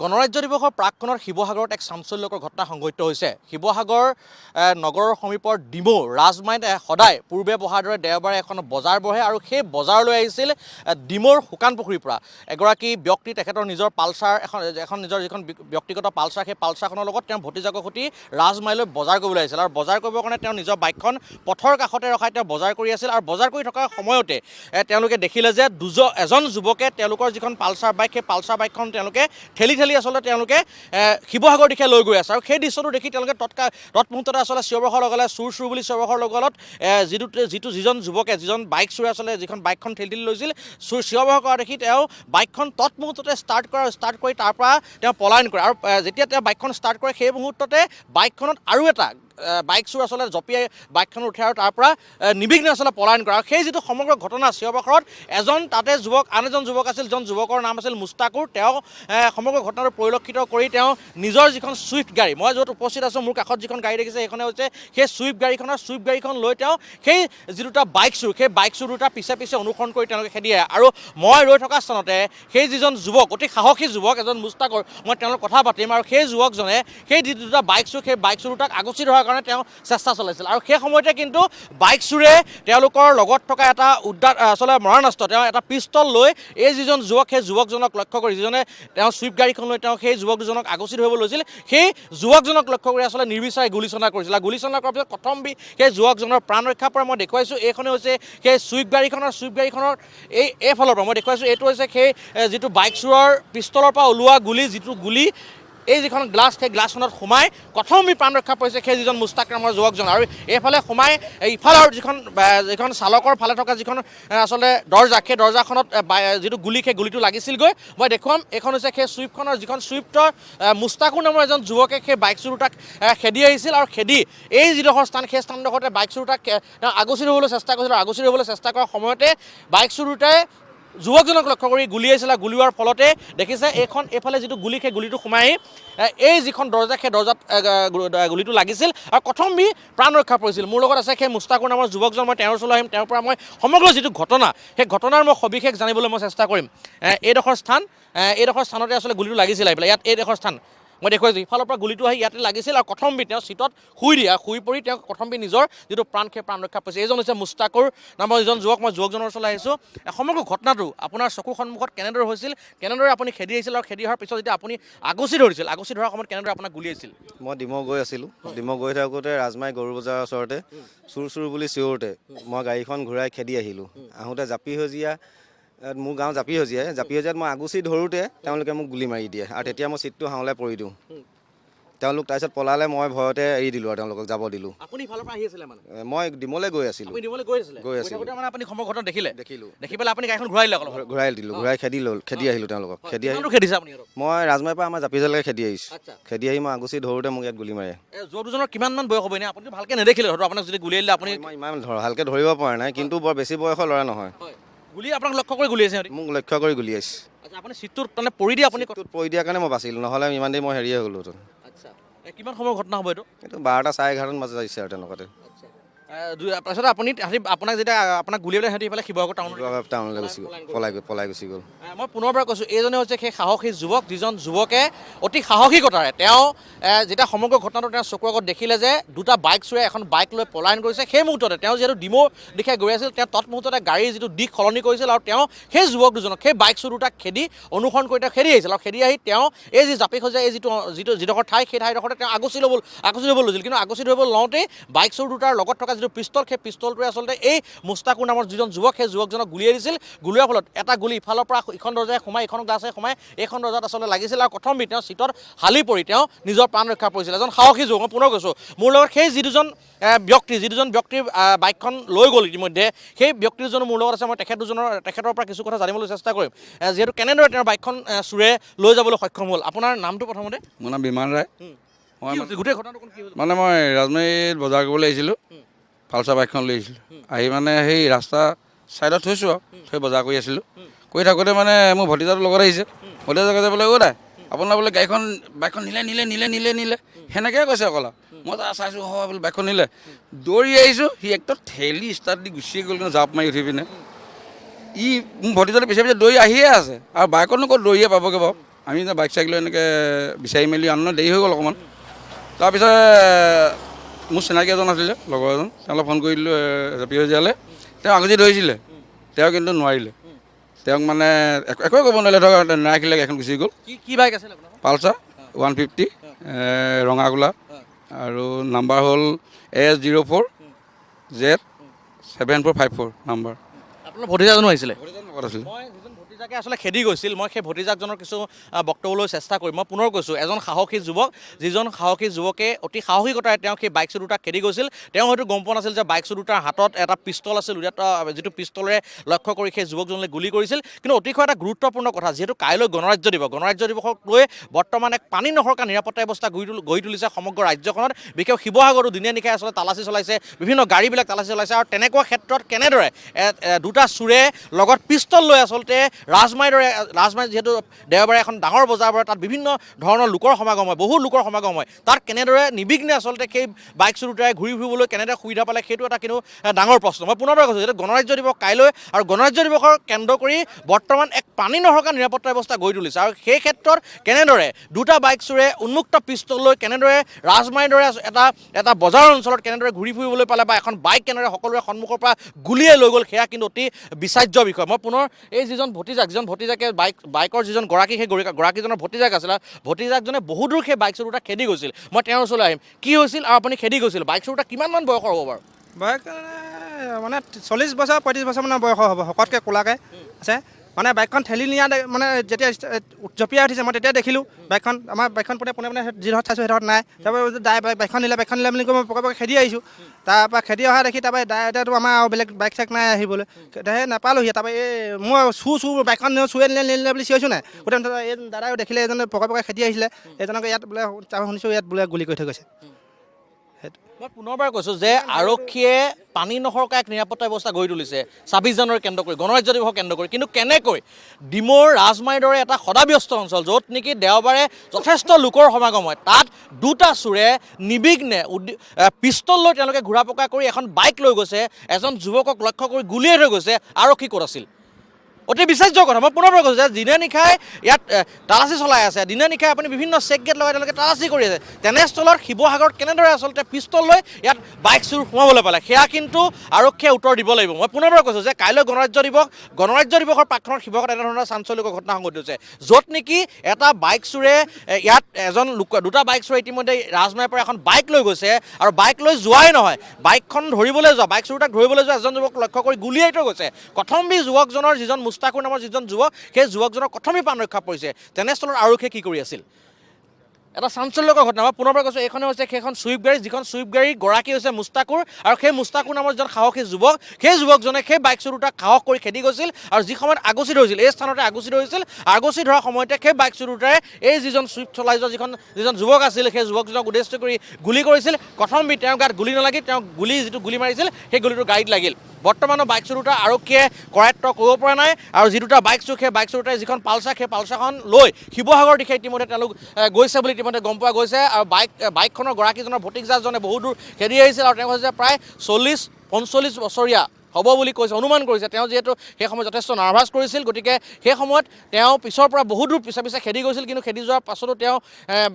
গণৰাজ্য দিৱসৰ প্ৰাকক্ষণত শিৱসাগৰত এক চাঞ্চল্যকৰ ঘটনা সংঘটিত হৈছে। শিৱসাগৰ নগৰৰ সমীপৰ ডিমৌ ৰাজমাইত সদায় পূৰ্বে বহাৰ দৰে দেওবাৰে এখন বজাৰ বহে আৰু সেই বজাৰলৈ আহিছিল ডিমৌৰ শুকান পুখুৰীৰ পৰা এগৰাকী ব্যক্তি। তেখেতৰ নিজৰ পালচাৰ এখন নিজৰ যিখন ব্যক্তিগত পালচাৰ, সেই পালচাৰখনৰ লগত তেওঁ ভতিজাকৰ সৈতে ৰাজমাইলৈ বজাৰ কৰিবলৈ আহিছিল আৰু বজাৰ কৰিবৰ কাৰণে তেওঁ নিজৰ বাইকখন পথৰ কাষতে ৰখাই তেওঁ বজাৰ কৰি আছিল আৰু বজাৰ কৰি থকাৰ সময়তে তেওঁলোকে দেখিলে যে এজন যুৱকে তেওঁলোকৰ যিখন পালচাৰ বাইক, সেই পালচাৰ বাইকখন তেওঁলোকে ঠেলি আচলতে তেওঁলোকে শিৱসাগৰ দিশে লৈ গৈ আছে আৰু সেই দৃশ্যটো দেখি তেওঁলোকে তৎমুহূৰ্ততে আচলতে চিঞৰ-বাখৰ লগালে, চুৰ বুলি চিঞৰ-বাখৰ লগালত যিজন যুৱকে যিজন বাইক চুৰে আচলতে যিখন বাইকখন ঠেলি লৈছিল, চিঞৰ-বাখৰ কৰা দেখি তেওঁ বাইকখন তৎমুহূৰ্ততে ষ্টাৰ্ট কৰি তাৰ পৰা তেওঁ পলায়ন কৰে আৰু যেতিয়া তেওঁ বাইকখন ষ্টাৰ্ট কৰে সেই মুহূৰ্ততে বাইকখনত আৰু এটা বাইক চোৰ আচলতে জঁপিয়াই বাইকখনত উঠে আৰু তাৰ পৰা নিৰ্বিঘ্নে আচলতে পলায়ন কৰে আৰু সেই যিটো সমগ্ৰ ঘটনা চিঞৰ-বাখৰত তাতে আন এজন যুৱক আছিল, যিজন যুৱকৰ নাম আছিল মুস্তাকুৰ। তেওঁ সমগ্ৰ ঘটনাটো পৰিলক্ষিত কৰি তেওঁ নিজৰ যিখন ছুইফ্ট গাড়ী, মই য'ত উপস্থিত আছোঁ মোৰ কাষত যিখন গাড়ী দেখিছে সেইখনে হৈছে সেই ছুইফ্ট গাড়ীখন লৈ তেওঁ সেই যি দুটা বাইক চোৰ, সেই বাইক চোৰ দুটা পিছে অনুসৰণ কৰি তেওঁলোকে খেদি আহে আৰু মই ৰৈ থকা স্থানতে সেই যিজন যুৱক, অতি সাহসী যুৱক এজন মুস্তাকুৰ, মই তেওঁলোকৰ কথা পাতিম আৰু সেই যুৱকজনে সেই যি দুটা বাইক চোৰ, সেই বাইক চোৰ দুটাক আগচি ধৰাৰ কাৰণে তেওঁ চেষ্টা চলাইছিল আৰু সেই সময়তে কিন্তু বাইক চোৰে তেওঁলোকৰ লগত থকা এটা আচলতে মৰণাস্ত্ৰ, তেওঁ এটা পিষ্টল লৈ এই যিজন যুৱক, সেই যুৱকজনক লক্ষ্য কৰি, যিজনে তেওঁ ছুইফ্ট গাড়ীখন লৈ তেওঁ সেই যুৱক দুজনক আগচি ধৰিব লৈছিল, সেই যুৱকজনক লক্ষ্য কৰি আচলতে নিৰ্বিচাৰে গুলীচালনা কৰিছিল আৰু গুলীচালনা কৰাৰ পিছত প্ৰথমবি সেই যুৱকজনৰ প্ৰাণ ৰক্ষাৰ পৰা মই দেখুৱাইছোঁ। এইখনে হৈছে সেই ছুইফ্ট গাড়ীখনৰ এইফালৰ পৰা মই দেখুৱাইছোঁ। এইটো হৈছে সেই যিটো বাইক চোৰৰ পিষ্টলৰ পৰা ওলোৱা যিটো গুলী এই যিখন গ্লাছ, সেই গ্লাছখনত সোমাই প্ৰথম প্ৰাণ ৰক্ষা পৰিছে সেই যিজন মুস্তাক নামৰ যুৱকজন আৰু এইফালে সোমাই ইফালৰ যিখন চালকৰ ফালে থকা যিখন আচলতে দৰ্জা, সেই দৰ্জাখনত যিটো গুলী, সেই গুলীটো লাগিছিলগৈ। মই দেখুৱাম, এইখন হৈছে সেই ছুইফ্টখনৰ, যিখন ছুইফ্টৰ মুস্তাকুৰ নামৰ এজন যুৱকে সেই বাইক চোৰ দুটাক খেদি আহিছিল আৰু খেদি এই যিডোখৰ স্থান, সেই স্থানডোখৰতে বাইক চোৰ দুটাক তেওঁ আগচি ধৰিবলৈ চেষ্টা কৰিছিল আৰু আগচি ধৰিবলৈ চেষ্টা কৰাৰ সময়তে বাইক চোৰ দুটাই যুৱকজনক লক্ষ্য কৰি গুলীয়াইছিল আৰু গুলীওৱাৰ ফলতে দেখিছে এইফালে যিটো গুলী, সেই গুলীটো সোমাই এই যিখন দৰ্জা, সেই দৰ্জাত গুলীটো লাগিছিল আৰু প্ৰথমবি প্ৰাণ ৰক্ষা পৰিছিল। মোৰ লগত আছে সেই মুস্তাকুৰ নামৰ যুৱকজন, মই তেওঁৰ ওচৰলৈ আহিম, তেওঁৰ পৰা মই সমগ্ৰ যিটো ঘটনা, সেই ঘটনাৰ মই সবিশেষ জানিবলৈ মই চেষ্টা কৰিম। এইডোখৰ স্থানতে আচলতে গুলীটো লাগিছিল আহি পেলাই ইয়াত, এইডোখৰ স্থান মই দেখুৱাইছোঁ, ইফালৰ পৰা গুলীটো আহি ইয়াতে লাগিছিল আৰু প্ৰথমবি তেওঁ চিটত শুই পৰি তেওঁ প্ৰথমবি নিজৰ যিটো প্ৰাণ, সেই প্ৰাণ ৰক্ষা পাইছে। এইজন হৈছে মুস্তাকুৰ নামৰ যিজন যুৱক। মই যুৱকজনৰ ওচৰলৈ আহিছোঁ। সমগ্ৰ ঘটনাটো আপোনাৰ চকুৰ সন্মুখত কেনেদৰে হৈছিল, কেনেদৰে আপুনি খেদি আহিছিল আৰু খেদি অহাৰ পিছত যেতিয়া আপুনি আগচি ধৰাৰ সময়ত কেনেদৰে আপোনাক গুলীয়াইছিল? মই ডিমৌ গৈ আছিলোঁ, ডিমৌ গৈ থাকোঁতে ৰাজমাই গৰু বজাৰৰ ওচৰতে চুৰ বুলি চিঞৰোতে মই গাড়ীখন ঘূৰাই খেদি আহিলোঁ। আহোঁতে মোৰ গাঁও জাপি সজিয়াত মই আগুচি ধৰোঁতে তেওঁলোকে মোক গুলি মাৰি দিয়ে আৰু তেতিয়া মই চিটটো হাওলাই পৰি দিওঁ। তেওঁলোক তাৰপিছত পলালে, মই ভয়তে এৰি দিলোঁ আৰু তেওঁলোকক যাব দিলোঁ। আপুনি ইফালৰ পৰা আহি আছিলে মানে? মই ডিমৌলৈ গৈ আছিলোঁ। মানে আপুনি সমগ্ৰ ঘটনা দেখিলোঁ। দেখি পেলাই আপুনি গাড়ীখন ঘূৰাই দিলে? ঘূৰাই দিলোঁ, খেদি আহিলোঁ তেওঁলোকক। খেদিছে আপুনি? মই ৰাজমাইৰ পৰা আমাৰ জাপিজালৈকে খেদি আহিছোঁ। খেদি আহি মই আগুচি ধৰোঁতে মোক ইয়াত গুলি মাৰে। যুৱকজনৰ কিমানমান বয়স হ'ব এনে? আপুনি ভালকৈ নেদেখিলে, হয়তো আপোনাক যদি গুলিয়াই দিলে আপুনি? মই ইমান ভালকৈ ধৰিব পৰা নাই, কিন্তু বৰ বেছি বয়সৰ ল'ৰা নহয়। গুলি আপোনাক লক্ষ্য কৰি গুলিয়াইছে? মোক লক্ষ্য কৰি গুলিয়াইছে। আপুনি চিটটোত মানে পৰি দিয়ে, আপুনি পৰি দিয়াৰ কাৰণে মই বাচিলোঁ, নহ'লে ইমান দেৰি মই হেৰিয়ে হ'লোহেঁতেন। আচ্ছা, কিমান সময়ৰ ঘটনা হ'ব এইটো? 12টা 11:30 বজাত আহিছে আৰু তেনেকুৱাতে। তাৰপিছত আপোনাক যেতিয়া আপোনাক গুলিয়াবলৈ সিহঁতি এইফালে শিৱসাগৰ টাউনলৈ পলাই গুচি গ'ল। মই পুনৰবাৰ কৈছোঁ, এইজনে হৈছে সেই সাহসী যুৱক, যিজন যুৱকে অতি সাহসিকতাৰে তেওঁ যেতিয়া সমগ্ৰ ঘটনাটো তেওঁ চকুৰ আগত দেখিলে যে দুটা বাইক চোৰে এখন বাইক লৈ পলায়ন কৰিছে, সেই মুহূৰ্ততে তেওঁ যিহেতু ডিমৌ দিশে গৈ আছিল, তেওঁ তৎমুহূৰ্ততে গাড়ীৰ যিটো দিশ সলনি কৰিছিল আৰু তেওঁ সেই যুৱক দুজনক, সেই বাইক চোৰ দুটাক অনুসৰণ কৰি তেওঁ খেদি আহিছিল আৰু খেদি আহি তেওঁ এই যি জাপি সজা এই যিডোখৰ ঠাই, সেই ঠাইডোখৰতে তেওঁ আগচি ল'ব লৈছিল, কিন্তু আগচি ধৰিব লওঁতেই বাইক চোৰ দুটাৰ লগত থকা পিষ্টল, সেই পিষ্টলটোৱে আচলতে এই মুস্তাকুৰ নামৰ যিজন যুৱক, সেই যুৱকজনক গুলিয়াই দিছিল। গুলিওৱাৰ ফলত এটা গুলি ইফালৰ পৰা ইখন দৰ্জাই সোমাই, ইখন গ্লাছে সোমাই এইখন দৰ্জাত আচলতে লাগিছিল আৰু প্ৰথমবি তেওঁ চিটত হালি পৰি তেওঁ নিজৰ প্ৰাণ ৰক্ষা পৰিছিল। এজন সাহসী যুৱক। মই পুনৰ কৈছোঁ, মোৰ লগত সেই যি দুজন ব্যক্তিৰ বাইকখন লৈ গ'ল ইতিমধ্যে, সেই ব্যক্তি দুজনো মোৰ লগত আছে। মই তেখেতৰ পৰা কিছু কথা জানিবলৈ চেষ্টা কৰিম, যিহেতু কেনেদৰে তেওঁৰ বাইকখন চোৰে লৈ যাবলৈ সক্ষম হ'ল। আপোনাৰ নামটো প্ৰথমতে? মোৰ নাম বিমান ৰায়। গোটেই ঘটনাটো কি হ'ল? মানে মই ৰাজমাৰীত বজাৰ কৰিবলৈ আহিছিলোঁ, পালচাৰ বাইকখন লৈ আহিছিলোঁ। আহি মানে সেই ৰাস্তা ছাইডত থৈছোঁ আৰু থৈ বজাৰ কৰি আছিলোঁ। কৰি থাকোঁতে মানে মোৰ ভতিজাটোৰ লগত আহিছে। ভতিজা কৈছে বোলে অ' দাই আপোনাৰ বোলে বাইকখন নিলে সেনেকৈ কৈছে অকল। মই চাইছোঁ হয় বোলে বাইকখন নিলে, দৌৰি আহিছোঁ। সি একদম ঠেলি ষ্টাৰ্ট দি গুচিয়ে গ'ল, কিন্তু জাপ মাৰি উঠি পিনে মোৰ ভতিজাটো পিছে দৌৰি আহিয়ে আছে আৰু বাইকতনো ক'ত দৌৰিয়ে পাবগৈ বাৰু। আমি এতিয়া বাইক চাইক লৈ এনেকৈ বিচাৰি মেলি আনো দেৰি হৈ গ'ল অকণমান। তাৰপিছত মোৰ চিনাকি এজন আছিলে লগৰ এজন, তেওঁলৈ ফোন কৰি দিলোঁ জাপি সেউজীয়ালৈ। তেওঁ আগুচি ধৰিছিলে, তেওঁ কিন্তু নোৱাৰিলে। তেওঁক মানে একোৱে ক'ব নোৱাৰিলে, ধৰক নাৰাখিলে, এখন গুচি গ'ল। কি বাইক আছিল আপোনাৰ? পালচাৰ 150 ৰঙা গোলা আৰু নাম্বাৰ হ'ল AS04Z7454 নাম্বাৰ। আপোনাৰ ভতিজাজনো আহিছিলে? লগত আছিলে। মই যিজন ভতিজাকে আচলতে খেদি গৈছিল, মই সেই ভতিজাকজনৰ কিছু বক্তব্যলৈ চেষ্টা কৰিম। মই পুনৰ কৈছোঁ, এজন সাহসী যুৱক, যিজন সাহসী যুৱকে অতি সাহসিকতাৰে তেওঁ সেই বাইক চুৰ দুটাক খেদি গৈছিল। তেওঁ হয়তো গম পোৱা নাছিল যে বাইক চুৰ দুটাৰ হাতত এটা পিষ্টল আছিল, যিটো পিষ্টলেৰে লক্ষ্য কৰি সেই যুৱকজনলৈ গুলি কৰিছিল। কিন্তু অতিশয় এটা গুৰুত্বপূৰ্ণ কথা, যিহেতু কাইলৈ গণৰাজ্য দিৱসক লৈ বৰ্তমান এক পানী নসৰকা নিৰাপত্তা ব্যৱস্থা গঢ়ি তুলিছে সমগ্ৰ ৰাজ্যখনত। বিশেষ শিৱসাগৰতো দিনে নিশাই আচলতে তালাচী চলাইছে, বিভিন্ন গাড়ীবিলাক তালাচী চলাইছে। আৰু তেনেকুৱা ক্ষেত্ৰত কেনেদৰে দুটা চোৰে লগত পিষ্টল লৈ আচলতে ৰাজমাই যিহেতু দেওবাৰে এখন ডাঙৰ বজাৰ বহে, তাত বিভিন্ন ধৰণৰ লোকৰ সমাগম হয়, বহু লোকৰ সমাগম হয়। তাত কেনেদৰে নিবিঘ্নে আচলতে সেই বাইক চোৰ দুটাই ঘূৰি ফুৰিবলৈ কেনেদৰে সুবিধা পালে, সেইটো এটা কিন্তু ডাঙৰ প্ৰশ্ন। মই পুনৰ কৈছোঁ, যিহেতু গণৰাজ্য দিৱস কাইলৈ, আৰু গণৰাজ্য দিৱসৰ কেন্দ্ৰ কৰি বৰ্তমান এক পানী নসৰকা নিৰাপত্তা ব্যৱস্থা গঢ়ি তুলিছে। আৰু সেই ক্ষেত্ৰত কেনেদৰে দুটা বাইক চোৰে উন্মুক্ত পিষ্টল লৈ কেনেদৰে ৰাজমাইৰ দৰে এটা বজাৰ অঞ্চলত কেনেদৰে ঘূৰি ফুৰিবলৈ পালে, বা এখন বাইক কেনেদৰে সকলোৰে সন্মুখৰ পৰা গুলিয়াই লৈ গ'ল, সেয়া কিন্তু অতি বিচাৰ্য বিষয়। মই পুনৰ এই যিজন ভতিজাকে বাইকৰ যিজন গৰাকী, সেই গৰাকীজনৰ ভতিজাক আছিলে, ভতিজাকজনে বহু দূৰ সেই বাইক চোৰ দুটা খেদি গৈছিল। মই তেওঁৰ ওচৰলৈ আহিম। কি হৈছিল আৰু আপুনি খেদি গৈছিল? বাইক চোৰ দুটা কিমানমান বয়সৰ হ'ব বাৰু? বয়স মানে 40 বছৰ 35 বছৰমানৰ বয়সৰ হ'ব, শকতকৈ ক'লাকৈ আছে। মানে বাইকখন ঠেলি নিয়া মানে যেতিয়া জঁপিয়াই উঠিছে, মই তেতিয়া দেখিলোঁ বাইকখন, আমাৰ বাইকখন পোনে যিডোখৰত চাইছোঁ সেইডোখৰত নাই। তাৰপৰা বাইকখন নিলে বুলি কৈ মই পকে খেদি আহিছোঁ। তাৰপৰা খেদি অহা দেখি তাৰপৰা এতিয়াতো আমাৰ আৰু বেলেগ বাইক চাইক নাই আহিবলৈ, সেই নাপালোঁহি। তাৰপৰা এই মই বাইকখন চুৱে নিলে বুলি চিঞৰিছোঁ নাই, গোটেই এই দাদাও দেখিলে, এজনে পকে খেদি আহিছিলে, এজনক ইয়াত বোলে শুনিছোঁ ইয়াত বোলে গুলি কৰি থৈ গৈছে। মই পুনৰবাৰ কৈছোঁ যে আৰক্ষীয়ে পানী নসৰকা এক নিৰাপত্তা ব্যৱস্থা গঢ়ি তুলিছে 26 জানুৱাৰী কেন্দ্ৰ কৰি, গণৰাজ্য দিৱস কেন্দ্ৰ কৰি। কিন্তু কেনেকৈ ডিমৌৰ ৰাজমাইৰ দৰে এটা সদাব্যস্ত অঞ্চল, য'ত নেকি দেওবাৰে যথেষ্ট লোকৰ সমাগম হয়, তাত দুটা চোৰে নিবিঘ্নে পিষ্টল লৈ তেওঁলোকে ঘূৰা পকা কৰি এখন বাইক লৈ গৈছে, এজন যুৱকক লক্ষ্য কৰি গুলিয়াই থৈ গৈছে। আৰক্ষী ক'ত আছিল? অতি বিচাৰ্য কথা। মই পুনৰ কৈছোঁ যে দিনে নিশাই ইয়াত তালাচী চলাই আছে, দিনে নিশাই আপুনি বিভিন্ন চেক গেট লগাই তেওঁলোকে তালাচী কৰি আছে। তেনেস্থলত শিৱসাগৰত কেনেদৰে আচলতে পিষ্টল লৈ ইয়াত বাইক চোৰ সোমাবলৈ পালে, সেয়া কিন্তু আৰক্ষীয়ে উত্তৰ দিব লাগিব। মই পুনৰ কৈছোঁ যে কাইলৈ গণৰাজ্য দিৱসৰ প্ৰাক্ষণত শিৱসাগৰত এনেধৰণৰ চাঞ্চল্যকৰ ঘটনা সংঘটিত হৈছে, য'ত নেকি এটা বাইক চোৰে ইয়াত দুটা বাইক চোৰে ইতিমধ্যে ৰাজমাইৰ পৰা এখন বাইক লৈ গৈছে, আৰু বাইক লৈ যোৱাই নহয়, বাইকখন ধৰিবলৈ যোৱা, বাইক চোৰটাক ধৰিবলৈ যোৱা এজন যুৱক লক্ষ্য কৰি গুলিয়াই থৈ গৈছে। কথম্বি যুৱকজনৰ যিজন মুস্তাকুৰ নামৰ যিজন যুৱক, সেই যুৱকজনৰ কথমে প্ৰাণ ৰক্ষা পৰিছে। তেনেস্থলত আৰক্ষীয়ে কি কৰি আছিল? এটা চাঞ্চল্যকৰ ঘটনা। মই পুনৰ কৈছোঁ, এইখনে হৈছে সেইখন চুইফ্ট গাড়ী, যিখন চুইফ্ট গাড়ীৰ গৰাকী হৈছে মুস্তাকুৰ, আৰু সেই মুস্তাকুৰ নামৰ যিজন সাহসী যুৱক, সেই যুৱকজনে সেই বাইক চোৰ দুটাক সাহস কৰি খেদি গৈছিল। আৰু যি সময়ত আগুচি ধৰিছিল, এই স্থানতে আগুচি ধৰিছিল, আগুচি ধৰাৰ সময়তে সেই বাইক চোৰ দুটাই এই যিজন চুইফ্ট চলাই যোৱা যিজন যুৱক আছিল, সেই যুৱকজনক উদ্দেশ্য কৰি গুলি কৰিছিল। কথম্বি তেওঁৰ গাত গুলি নালাগি, তেওঁ যিটো গুলি মাৰিছিল, সেই গুলিটো গাড়ীত লাগিল। বৰ্তমানৰ বাইক চোৰ দুটা আৰক্ষীয়ে কৰায়ত্ব কৰিব পৰা নাই, আৰু যি দুটা বাইক চোৰ, সেই বাইক চোৰ দুটাই যিখন পালচাৰ, সেই পালচাৰখন লৈ শিৱসাগৰ দিশে ইতিমধ্যে তেওঁলোক গৈছে বুলি ইতিমধ্যে গম পোৱা গৈছে। আৰু বাইকখনৰ গৰাকীজনৰ ভতিজাজনে বহু দূৰ খেদি আহিছিল, আৰু তেওঁ কৈছে প্ৰায় 40-45 বছৰীয়া হ'ব বুলি কৈছে, অনুমান কৰিছে। তেওঁ যিহেতু সেই সময়ত যথেষ্ট নাৰ্ভাছ কৰিছিল, গতিকে সেই সময়ত তেওঁ পিছৰ পৰা বহু দূৰ পিছে খেদি গৈছিল। কিন্তু খেদি যোৱাৰ পাছতো তেওঁ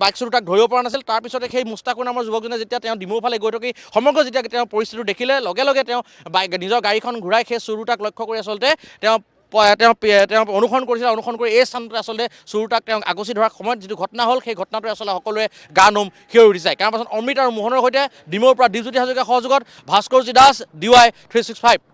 বাইক চোৰ দুটাক ধৰিব পৰা নাছিল। তাৰপিছতে সেই মুস্তাকুৰ নামৰ যুৱকজনে যেতিয়া তেওঁ ডিমৌৰ ফালে গৈ থাকি সমগ্ৰ যেতিয়া তেওঁ পৰিস্থিতিটো দেখিলে, লগে লগে তেওঁ নিজৰ গাড়ীখন ঘূৰাই সেই চোৰ দুটাক লক্ষ্য কৰি আচলতে তেওঁ অনুসৰণ কৰিছিল। অনুসৰণ কৰি এই স্থানতে আচলতে চোৰ দুটাক তেওঁ আগুচি ধৰাৰ সময়ত যিটো ঘটনা হ'ল, সেই ঘটনাটোৱে আচলতে সকলোৱে গা নোম শিয়ৰি উঠি যায়। কাৰণ পাছত অমৃত আৰু মোহনৰ সৈতে ডিমৌৰ পৰা দীপজ্যোতি হাজৰিকাৰ সহযোগত ভাস্কৰজী দাস, DY 365।